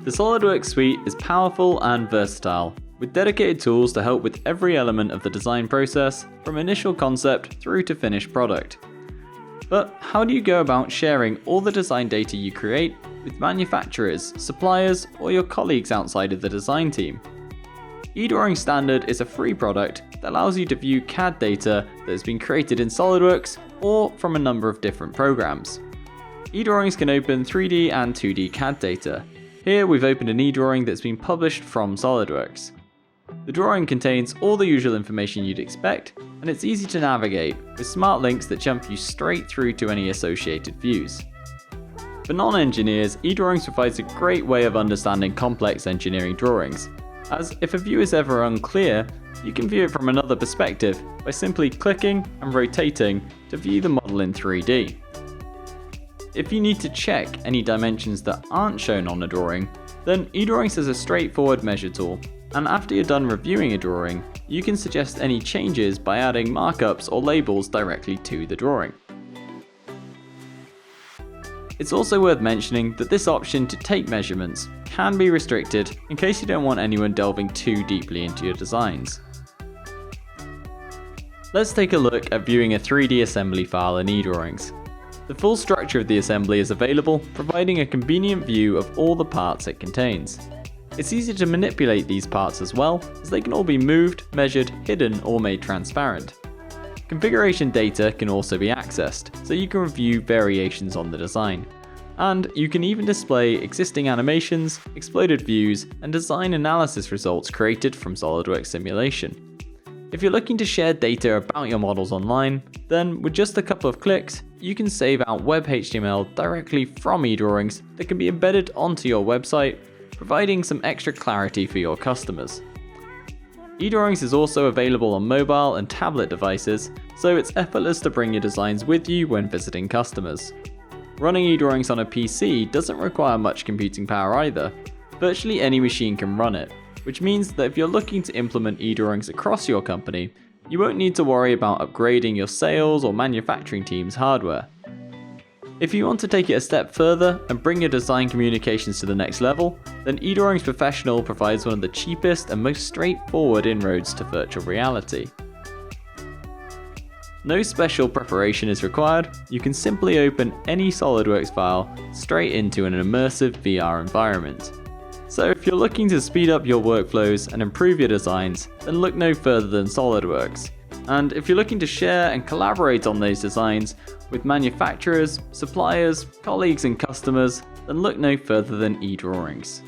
The SolidWorks suite is powerful and versatile, with dedicated tools to help with every element of the design process, from initial concept through to finished product. But how do you go about sharing all the design data you create with manufacturers, suppliers, or your colleagues outside of the design team? eDrawing Standard is a free product that allows you to view CAD data that has been created in SolidWorks or from a number of different programs. eDrawings can open 3D and 2D CAD data. Here we've opened an eDrawing that's been published from SolidWorks. The drawing contains all the usual information you'd expect, and it's easy to navigate with smart links that jump you straight through to any associated views. For non-engineers, eDrawings provides a great way of understanding complex engineering drawings, as if a view is ever unclear, you can view it from another perspective by simply clicking and rotating to view the model in 3D. If you need to check any dimensions that aren't shown on a drawing, then eDrawings has a straightforward measure tool, and after you're done reviewing a drawing, you can suggest any changes by adding markups or labels directly to the drawing. It's also worth mentioning that this option to take measurements can be restricted in case you don't want anyone delving too deeply into your designs. Let's take a look at viewing a 3D assembly file in eDrawings. The full structure of the assembly is available, providing a convenient view of all the parts it contains. It's easy to manipulate these parts as well, as they can all be moved, measured, hidden, or made transparent. Configuration data can also be accessed, so you can review variations on the design. And you can even display existing animations, exploded views, and design analysis results created from SolidWorks simulation. If you're looking to share data about your models online, then with just a couple of clicks, you can save out web HTML directly from eDrawings that can be embedded onto your website, providing some extra clarity for your customers. eDrawings is also available on mobile and tablet devices, so it's effortless to bring your designs with you when visiting customers. Running eDrawings on a PC doesn't require much computing power either. Virtually any machine can run it, which means that if you're looking to implement eDrawings across your company, you won't need to worry about upgrading your sales or manufacturing team's hardware. If you want to take it a step further and bring your design communications to the next level, then eDrawings Professional provides one of the cheapest and most straightforward inroads to virtual reality. No special preparation is required, you can simply open any SolidWorks file straight into an immersive VR environment. So if you're looking to speed up your workflows and improve your designs, then look no further than SolidWorks. And if you're looking to share and collaborate on those designs with manufacturers, suppliers, colleagues and customers, then look no further than eDrawings.